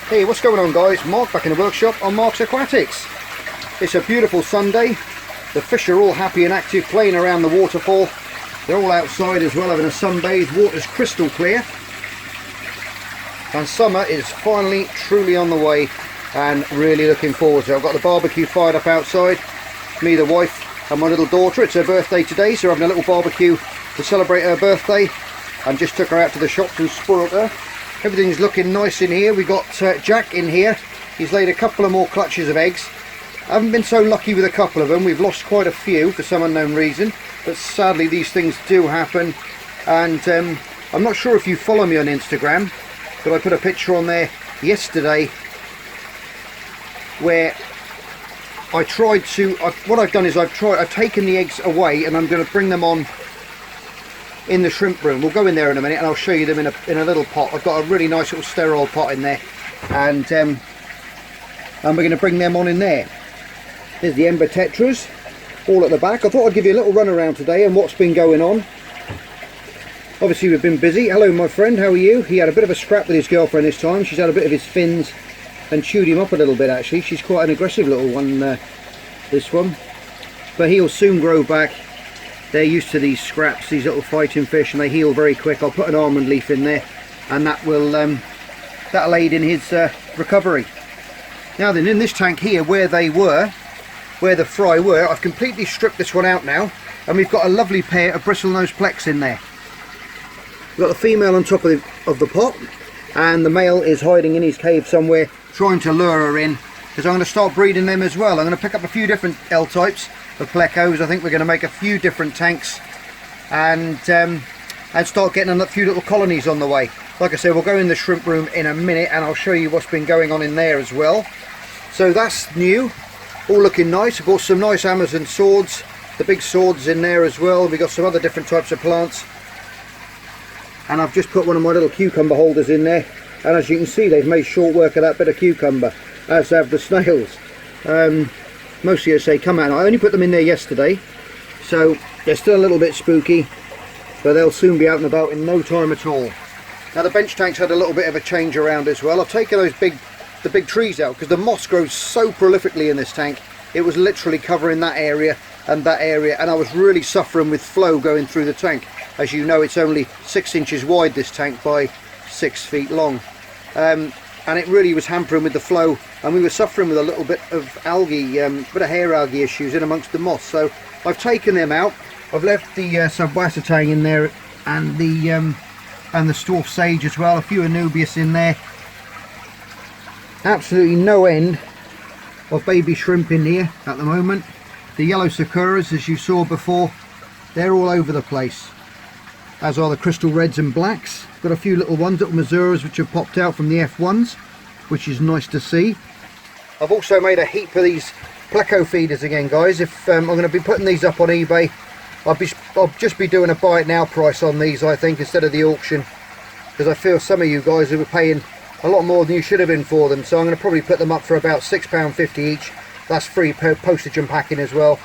Hey, what's going on guys? Mark back in the workshop on Mark's Aquatics. It's a beautiful Sunday. The fish are all happy and active playing around the waterfall. They're all outside as well having a sunbathe. Water's crystal clear. And summer is finally truly on the way and really looking forward to it. I've got the barbecue fired up outside. Me, the wife and my little daughter. It's her birthday today, so we're having a little barbecue to celebrate her birthday. And just took her out to the shops and spoiled her. Everything's looking nice in here. We got Jack in here. He's laid a couple of more clutches of eggs. I haven't been so lucky with a couple of them. We've lost quite a few for some unknown reason, but sadly these things do happen. And I'm not sure if you follow me on Instagram, but I put a picture on there yesterday where I tried to, what I've done is I've taken the eggs away and I'm going to bring them on in the shrimp room. We'll go in there in a minute and I'll show you them in a little pot. I've got a really nice little sterile pot in there, and we're going to bring them on in there. There's the Ember Tetras all at the back. I thought I'd give you a little run around today and what's been going on. Obviously we've been busy. Hello my friend, how are you? He had a bit of a scrap with his girlfriend this time. She's had a bit of his fins and chewed him up a little bit actually. She's quite an aggressive little one, this one, but he'll soon grow back. They're used to these scraps, these little fighting fish, and they heal very quick. I'll put an almond leaf in there and that will that'll aid in his recovery. Now then, in this tank here where the fry were, I've completely stripped this one out now, and we've got a lovely pair of bristlenose plex in there. We've got the female on top of the pot, and the male is hiding in his cave somewhere trying to lure her in, because I'm going to start breeding them as well. I'm going to pick up a few different L types of plecos. I think we're going to make a few different tanks and start getting a few little colonies on the way. Like I said, we'll go in the shrimp room in a minute and I'll show you what's been going on in there as well. So that's new, all looking nice. I've got some nice Amazon swords, the big swords in there as well. We've got some other different types of plants, and I've just put one of my little cucumber holders in there, and as you can see they've made short work of that bit of cucumber, as have the snails. Mostly, as I say, come out. I only put them in there yesterday, so they're still a little bit spooky, but they'll soon be out and about in no time at all. Now the bench tank's had a little bit of a change around as well. I've taken the big trees out because the moss grows so prolifically in this tank. It was literally covering that area and that area, and I was really suffering with flow going through the tank. As you know, it's only 6 inches wide, this tank, by 6 feet long. And it really was hampering with the flow, and we were suffering with a little bit of algae, bit of hair algae issues in amongst the moss. So I've taken them out. I've left the subwasatang in there and the Storf Sage as well, a few Anubias in there. Absolutely no end of baby shrimp in here at the moment. The yellow Sakuras, as you saw before, they're all over the place, as are the crystal reds and blacks. Got a few little ones, little Mazuras, which have popped out from the F1s, which is nice to see. I've also made a heap of these pleco feeders again, guys. If I'm going to be putting these up on eBay, I'll just be doing a buy it now price on these, I think, instead of the auction, because I feel some of you guys who were paying a lot more than you should have been for them. So I'm going to probably put them up for about £6.50 each. That's free postage and packing as well.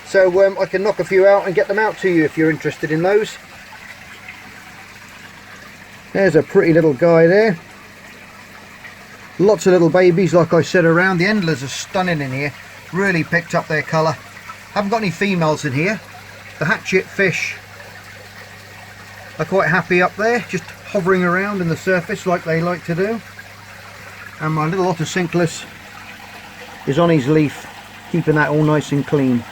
So I can knock a few out and get them out to you if you're interested in those. There's a pretty little guy there. Lots of little babies, like I said, around. The endlers are stunning in here. Really picked up their colour. Haven't got any females in here. The hatchet fish are quite happy up there, just hovering around in the surface like they like to do. And my little Ottocinclus is on his leaf, keeping that all nice and clean.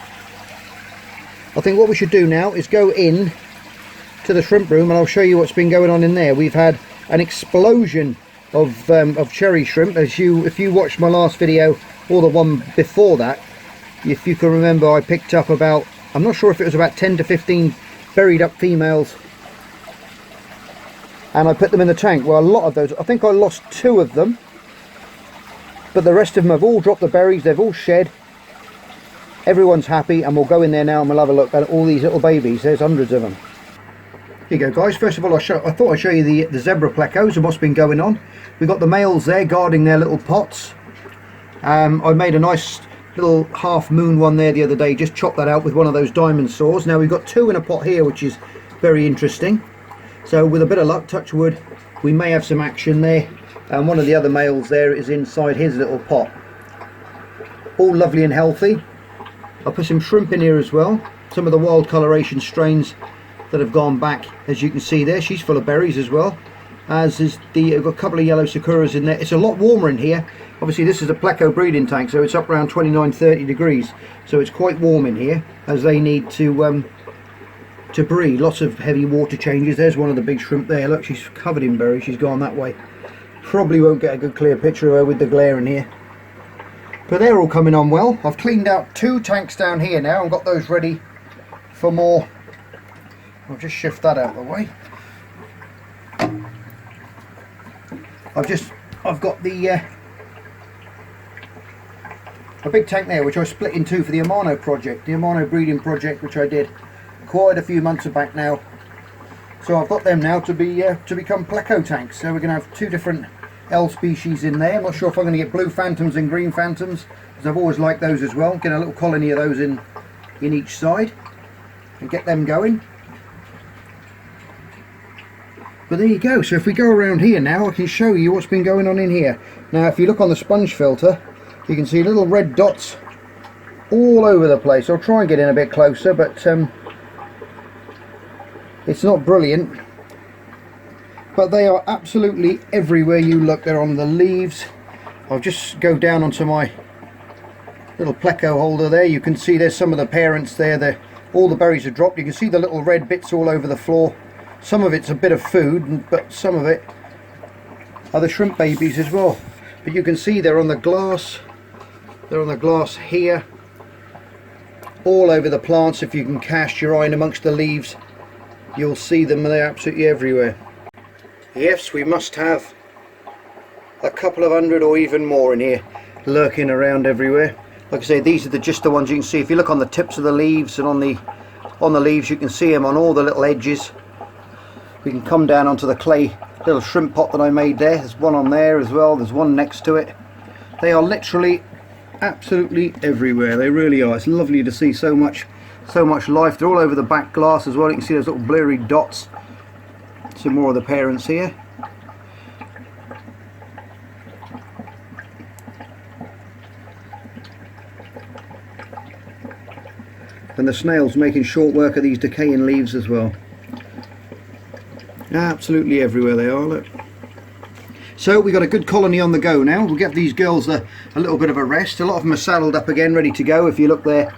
I think what we should do now is go in to the shrimp room and I'll show you what's been going on in there. We've had an explosion of cherry shrimp. If you watched my last video or the one before that, if you can remember, I picked up about, I'm not sure if it was about 10 to 15 buried up females, and I put them in the tank. Well, a lot of those, I think I lost 2 of them, but the rest of them have all dropped the berries, they've all shed. Everyone's happy, and we'll go in there now and we'll have a look at all these little babies. There's hundreds of them. Here you go, guys. First of all, I thought I'd show you the zebra plecos and what's been going on. We've got the males there guarding their little pots. I made a nice little half moon one there the other day, just chopped that out with one of those diamond saws. Now we've got 2 in a pot here, which is very interesting. So with a bit of luck, touch wood, we may have some action there. and one of the other males there is inside his little pot. All lovely and healthy. I'll put some shrimp in here as well, some of the wild coloration strains that have gone back, as you can see there. She's full of berries as well, as is the, I've got a couple of yellow sakuras in there. It's a lot warmer in here. Obviously this is a pleco breeding tank, so it's up around 29-30 degrees, so it's quite warm in here, as they need to breed. Lots of heavy water changes. There's one of the big shrimp there, look, she's covered in berries. She's gone that way. Probably won't get a good clear picture of her with the glare in here, but they're all coming on well. I've cleaned out 2 tanks down here now and got those ready for more. I'll just shift that out of the way. I've got the a big tank there which I split in 2 for the Amano project, the Amano breeding project, which I did quite a few months back now. So I've got them now to become pleco tanks. So we're going to have 2 different L species in there. I'm not sure if I'm going to get blue phantoms and green phantoms, because I've always liked those as well. Get a little colony of those in each side and get them going. But there you go. So if we go around here now, I can show you what's been going on in here. Now if you look on the sponge filter, you can see little red dots all over the place. I'll try and get in a bit closer, but it's not brilliant. But they are absolutely everywhere you look. They're on the leaves. I'll just go down onto my little pleco holder there. You can see there's some of the parents there. All the berries are dropped. You can see the little red bits all over the floor. Some of it's a bit of food, but some of it are the shrimp babies as well. But you can see they're on the glass. They're on the glass here, all over the plants. If you can cast your eye in amongst the leaves, you'll see them. They're absolutely everywhere. Yes, we must have a couple of hundred or even more in here, lurking around everywhere. Like I say, these are just the ones you can see. If you look on the tips of the leaves and on the leaves, you can see them on all the little edges. We can come down onto the clay little shrimp pot that I made there. There's one on there as well. There's one next to it. They are literally absolutely everywhere. They really are. It's lovely to see so much life. They're all over the back glass as well. You can see those little blurry dots. Some more of the parents here. And the snails making short work of these decaying leaves as well. Absolutely everywhere they are, look. So we got a good colony on the go now. We'll give these girls a little bit of a rest. A lot of them are saddled up again, ready to go. If you look there,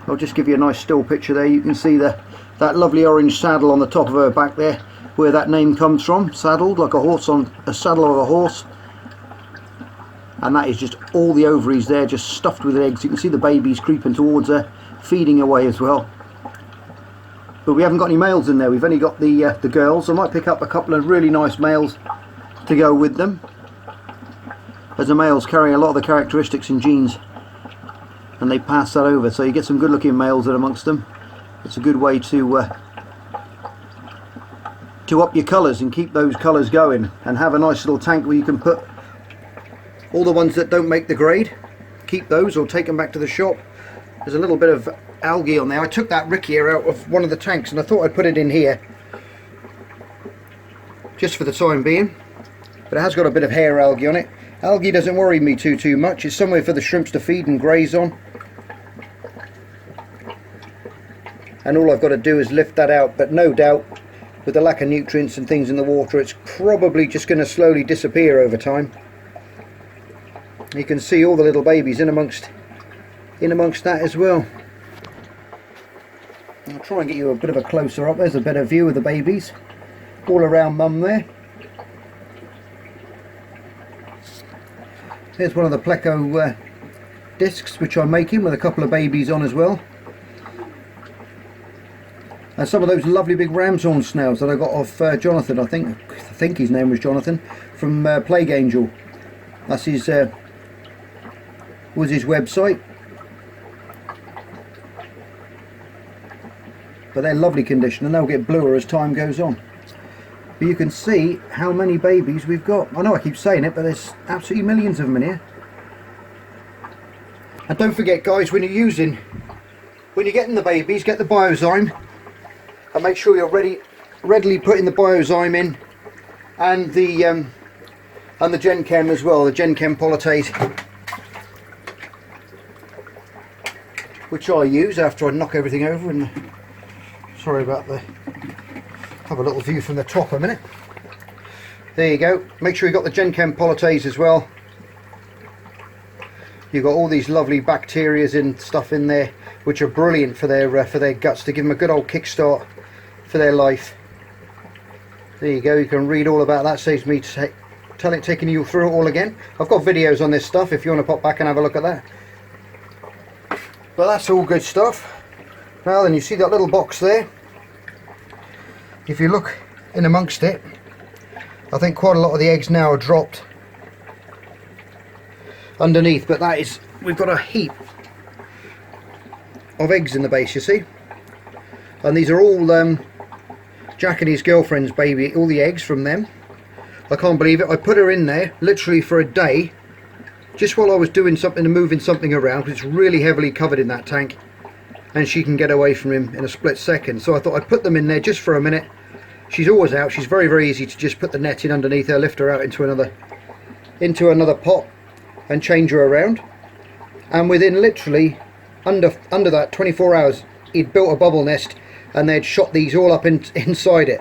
I'll just give you a nice still picture there. You can see that lovely orange saddle on the top of her back there, where that name comes from. Saddled like a horse on a saddle of a horse. And that is just all the ovaries there, just stuffed with eggs. You can see the babies creeping towards her, feeding away as well. But we haven't got any males in there. We've only got the girls. I might pick up a couple of really nice males to go with them, as the males carry a lot of the characteristics and genes, and they pass that over. So you get some good looking males in amongst them. It's a good way to up your colours and keep those colours going, and have a nice little tank where you can put all the ones that don't make the grade. Keep those or take them back to the shop. There's a little bit of algae on there. I took that rickia out of one of the tanks and I thought I'd put it in here just for the time being, but it has got a bit of hair algae on it. Algae doesn't worry me too much. It's somewhere for the shrimps to feed and graze on, and all I've got to do is lift that out. But no doubt, with the lack of nutrients and things in the water, it's probably just going to slowly disappear over time. You can see all the little babies in amongst that as well. I'll try and get you a bit of a closer up. There's a better view of the babies all around mum there. Here's one of the pleco discs which I'm making with a couple of babies on as well. And some of those lovely big ram's horn snails that I got off Jonathan. I think his name was Jonathan, from Plague Angel. That's his was his website. But they're lovely condition, and they'll get bluer as time goes on. But you can see how many babies we've got. I know I keep saying it, but there's absolutely millions of them in here. And don't forget, guys, when you're getting the babies, get the biozyme, and make sure you're readily putting the biozyme in, and the and the Gen Chem as well, the Gen Chem Polytase, which I use after I knock everything over. And sorry about the, have a little view from the top a minute. There you go. Make sure you've got the Gen Chem Polytase as well. You've got all these lovely bacteria and stuff in there, which are brilliant for their guts, to give them a good old kickstart for their life. There you go. You can read all about that. Saves me taking you through it all again. I've got videos on this stuff if you want to pop back and have a look at that. But that's all good stuff. Now then, you see that little box there? If you look in amongst it, I think quite a lot of the eggs now are dropped underneath, but that is, we've got a heap of eggs in the base, you see, and these are all Jack and his girlfriend's baby, all the eggs from them. I can't believe it. I put her in there literally for a day, just while I was doing something and moving something around, because it's really heavily covered in that tank and she can get away from him in a split second. So I thought I'd put them in there just for a minute. She's always out. She's very, very easy to just put the net in underneath her, lift her out into another pot and change her around, and within literally under that 24 hours he'd built a bubble nest and they'd shot these all up inside it.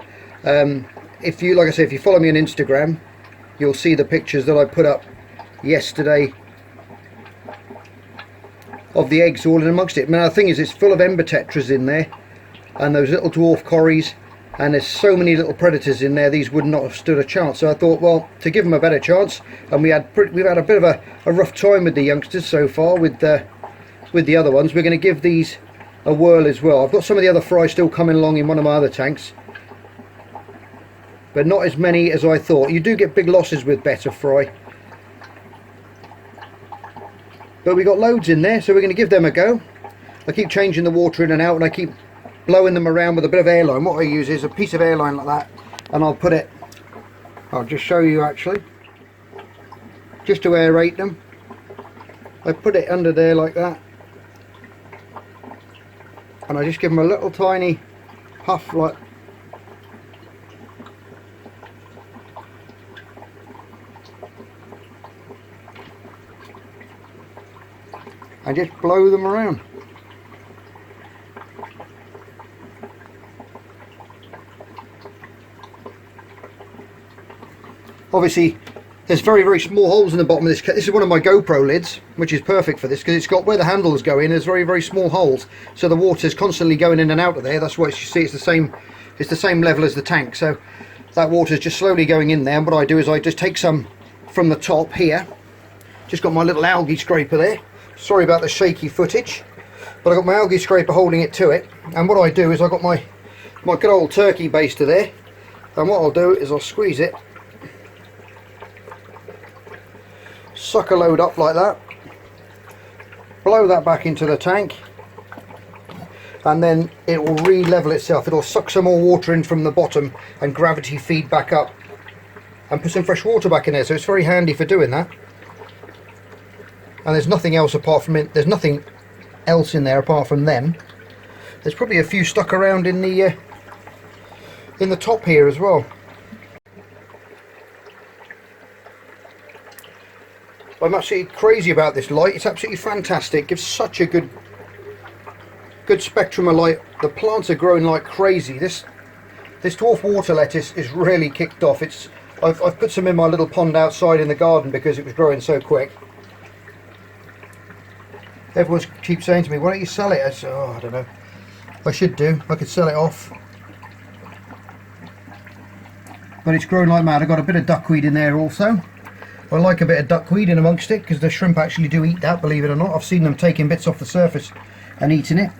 If you, like I say, if you follow me on Instagram, you'll see the pictures that I put up yesterday of the eggs all in amongst it. Now the thing is, it's full of ember tetras in there and those little dwarf corries, and there's so many little predators in there, these would not have stood a chance. So I thought, well, to give them a better chance, and we've had a bit of a rough time with the youngsters so far with the other ones, we're going to give these a whirl as well. I've got some of the other fry still coming along in one of my other tanks, but not as many as I thought. You do get big losses with Betta fry, but we got loads in there, so we're going to give them a go. I keep changing the water in and out, and I keep blowing them around with a bit of airline. What I use is a piece of airline like that, and I'll put it, I'll just show you actually, just to aerate them. I put it under there like that, and I just give them a little tiny puff, like, and just blow them around. Obviously there's very, very small holes in the bottom of this. This is one of my GoPro lids, which is perfect for this, because it's got, where the handles go in, there's very, very small holes, so the water's constantly going in and out of there. That's why you see it's the same level as the tank, so that water's just slowly going in there. And what I do is I just take some from the top here. Just got my little algae scraper there. Sorry about the shaky footage, but I got my algae scraper holding it to it. And what I do is I got my good old turkey baster there, and what I'll do is I'll squeeze it, suck a load up like that, blow that back into the tank, and then it will re-level itself. It'll suck some more water in from the bottom and gravity feed back up and put some fresh water back in there, so it's very handy for doing that. And there's nothing else apart from it, there's nothing else in there apart from them. There's probably a few stuck around in the top here as well. I'm absolutely crazy about this light. It's absolutely fantastic. It gives such a good spectrum of light. The plants are growing like crazy. This dwarf water lettuce is really kicked off. I've put some in my little pond outside in the garden because it was growing so quick. Everyone keeps saying to me, why don't you sell it? I said, oh, I don't know. I should do. I could sell it off. But it's growing like mad. I've got a bit of duckweed in there also. I like a bit of duckweed in amongst it because the shrimp actually do eat that, believe it or not. I've seen them taking bits off the surface and eating it.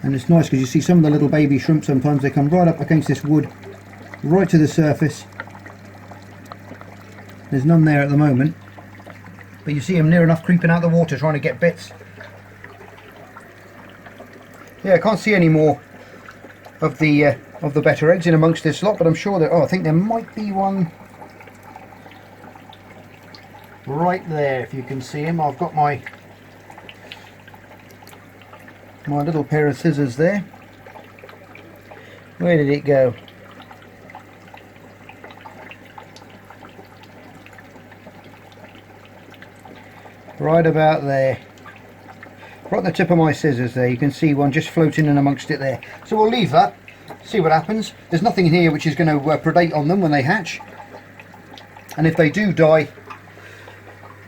And it's nice because you see some of the little baby shrimp, sometimes they come right up against this wood, right to the surface. There's none there at the moment, but you see them near enough creeping out the water trying to get bits. Yeah, I can't see any more of the Betta eggs in amongst this lot, but I'm sure that, oh, I think there might be one right there if you can see him. I've got my little pair of scissors there. Where did it go? right about there, right on the tip of my scissors there. You can see one just floating in amongst it there. So we'll leave that, see what happens. There's nothing in here which is going to predate on them when they hatch, and if they do die,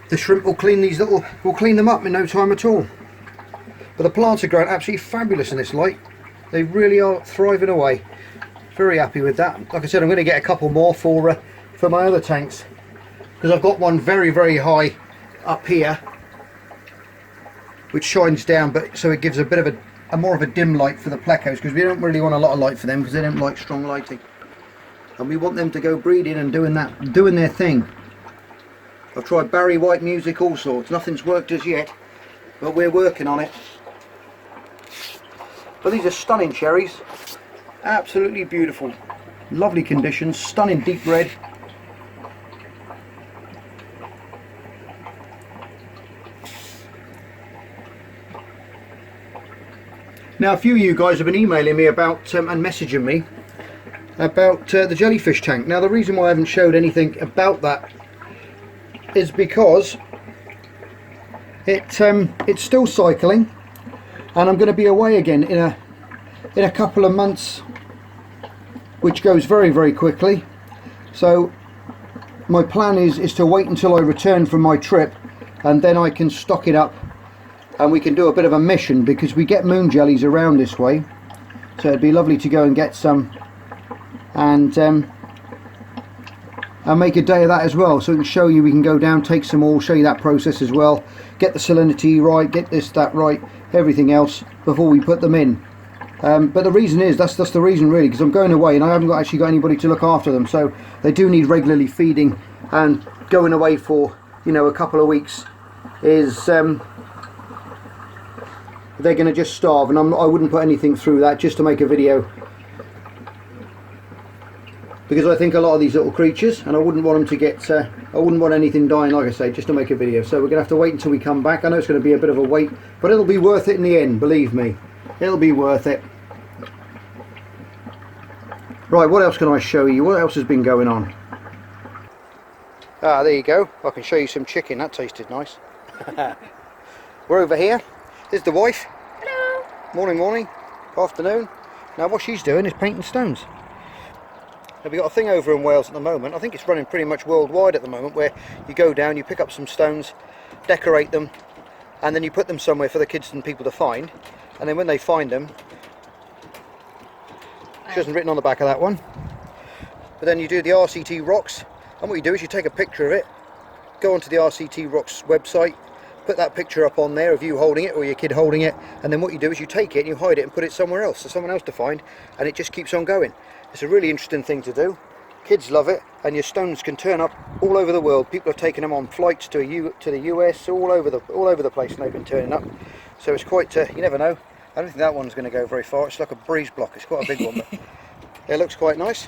the shrimp will clean them up in no time at all. But the plants are growing absolutely fabulous in this light. They really are thriving away. Very happy with that. Like I said, I'm going to get a couple more for my other tanks, because I've got one very, very high up here which shines down, but so it gives a bit of a more of a dim light for the plecos, because we don't really want a lot of light for them because they don't like strong lighting, and we want them to go breeding and doing their thing. I've tried Barry White music, all sorts, nothing's worked as yet, but we're working on it. But these are stunning cherries, absolutely beautiful, lovely conditions, stunning deep red. Now a few of you guys have been emailing me about and messaging me about the jellyfish tank. Now the reason why I haven't showed anything about that is because it's still cycling, and I'm going to be away again in a couple of months, which goes very, very quickly. So my plan is to wait until I return from my trip, and then I can stock it up and we can do a bit of a mission, because we get moon jellies around this way, so it'd be lovely to go and get some and make a day of that as well, so we can show you, we can go down, take some more, show you that process as well, get the salinity right, get this, that right, everything else before we put them in. But the reason is, that's the reason really, because I'm going away and I haven't actually got anybody to look after them, so they do need regularly feeding, and going away for, you know, a couple of weeks is they're going to just starve, and I wouldn't put anything through that just to make a video, because I think a lot of these little creatures, and I wouldn't want them to get I wouldn't want anything dying, like I say, just to make a video. So we're going to have to wait until we come back. I know it's going to be a bit of a wait, but it'll be worth it in the end, believe me, it'll be worth it. Right, what else can I show you? What else has been going on? Ah, there you go, I can show you some chicken. That tasted nice. We're over here. There's the wife. Hello. Morning, afternoon. Now what she's doing is painting stones. Now we've got a thing over in Wales at the moment, I think it's running pretty much worldwide at the moment, where you go down, you pick up some stones, decorate them, and then you put them somewhere for the kids and people to find, and then when they find them, she hasn't written on the back of that one, but then you do the RCT Rocks, and what you do is you take a picture of it, go onto the RCT Rocks website, put that picture up on there of you holding it or your kid holding it, and then what you do is you take it and you hide it and put it somewhere else for someone else to find, and it just keeps on going. It's a really interesting thing to do. Kids love it, and your stones can turn up all over the world. People have taken them on flights to the US, all over the place, and they've been turning up. So it's quite you never know. I don't think that one's going to go very far. It's like a breeze block. It's quite a big one, but it looks quite nice.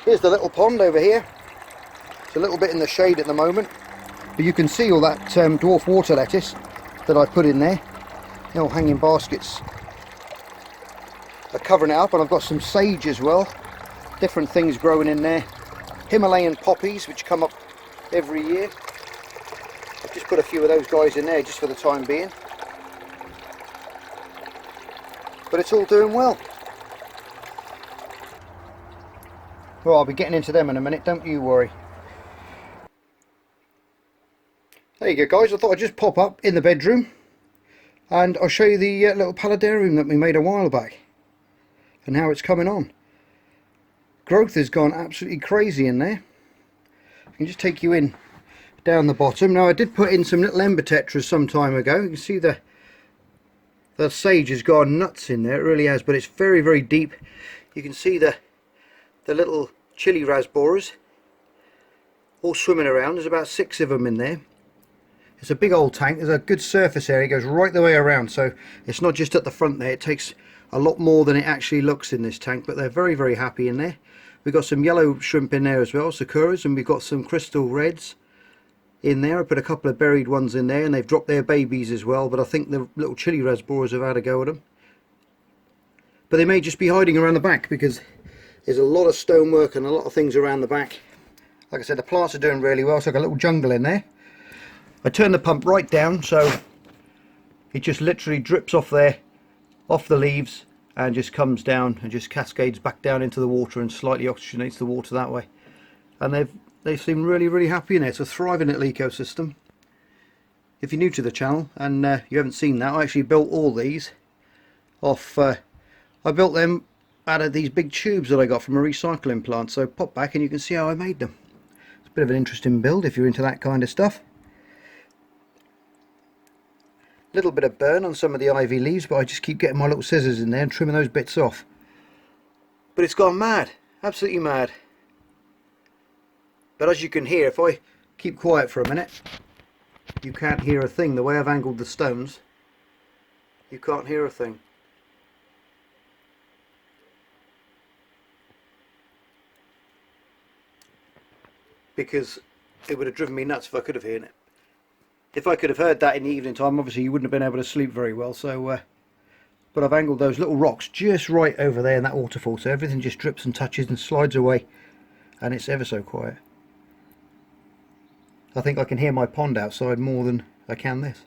Here's the little pond over here. It's a little bit in the shade at the moment, but you can see all that dwarf water lettuce that I put in there. The old hanging baskets are covering it up, and I've got some sage as well. Different things growing in there. Himalayan poppies, which come up every year. I've just put a few of those guys in there just for the time being. But it's all doing well. Well, I'll be getting into them in a minute, don't you worry. There you go guys, I thought I'd just pop up in the bedroom and I'll show you the little paludarium that we made a while back and how it's coming on. Growth has gone absolutely crazy in there. I can just take you in down the bottom. Now I did put in some little ember tetras some time ago. You can see the sage has gone nuts in there, it really has, but it's very, very deep. You can see the little chili rasboras all swimming around. There's about 6 of them in there. It's a big old tank. There's a good surface area, it goes right the way around, so it's not just at the front there. It takes a lot more than it actually looks in this tank, but they're very, very happy in there. We've got some yellow shrimp in there as well, sakuras, and we've got some crystal reds in there. I put a couple of buried ones in there, and they've dropped their babies as well, but I think the little chili rasboras have had a go at them. But they may just be hiding around the back, because there's a lot of stonework and a lot of things around the back. Like I said, the plants are doing really well, so I've got a little jungle in there. I turn the pump right down so it just literally drips off there, off the leaves, and just comes down and just cascades back down into the water and slightly oxygenates the water that way. And they seem really happy in there. It's a thriving little ecosystem. If you're new to the channel and you haven't seen that, I actually built all these off. I built them out of these big tubes that I got from a recycling plant. So pop back and you can see how I made them. It's a bit of an interesting build if you're into that kind of stuff. Little bit of burn on some of the ivy leaves, but I just keep getting my little scissors in there and trimming those bits off. But it's gone mad, absolutely mad. But as you can hear, if I keep quiet for a minute, you can't hear a thing. The way I've angled the stones, you can't hear a thing. Because it would have driven me nuts if I could have heard it. If I could have heard that in the evening time, obviously you wouldn't have been able to sleep very well. So, but I've angled those little rocks just right over there in that waterfall, so everything just drips and touches and slides away, and it's ever so quiet. I think I can hear my pond outside more than I can this.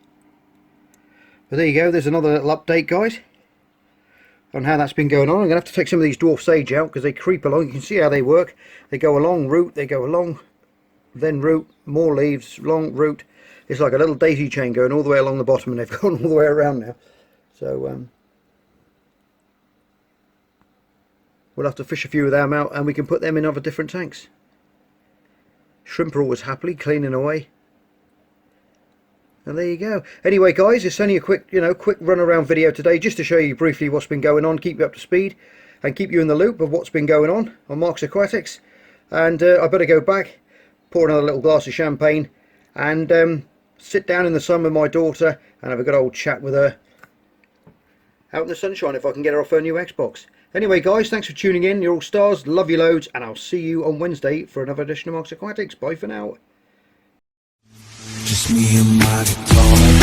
But there you go, there's another little update, guys, on how that's been going on. I'm going to have to take some of these dwarf sage out because they creep along. You can see how they work. They go along root, they go along, then root, more leaves, long root. It's like a little daisy chain going all the way along the bottom, and they've gone all the way around now. So we'll have to fish a few of them out and we can put them in other different tanks. Shrimp are always happily cleaning away. And there you go. Anyway guys, it's only a quick, quick run around video today just to show you briefly what's been going on, keep you up to speed and keep you in the loop of what's been going on Mark's Aquatics. And I better go back, pour another little glass of champagne and sit down in the sun with my daughter and have a good old chat with her out in the sunshine if I can get her off her new Xbox. Anyway guys, thanks for tuning in. You're all stars, love you loads, and I'll see you on Wednesday for another edition of Mark's Aquatics. Bye for now. Just me and my guitar.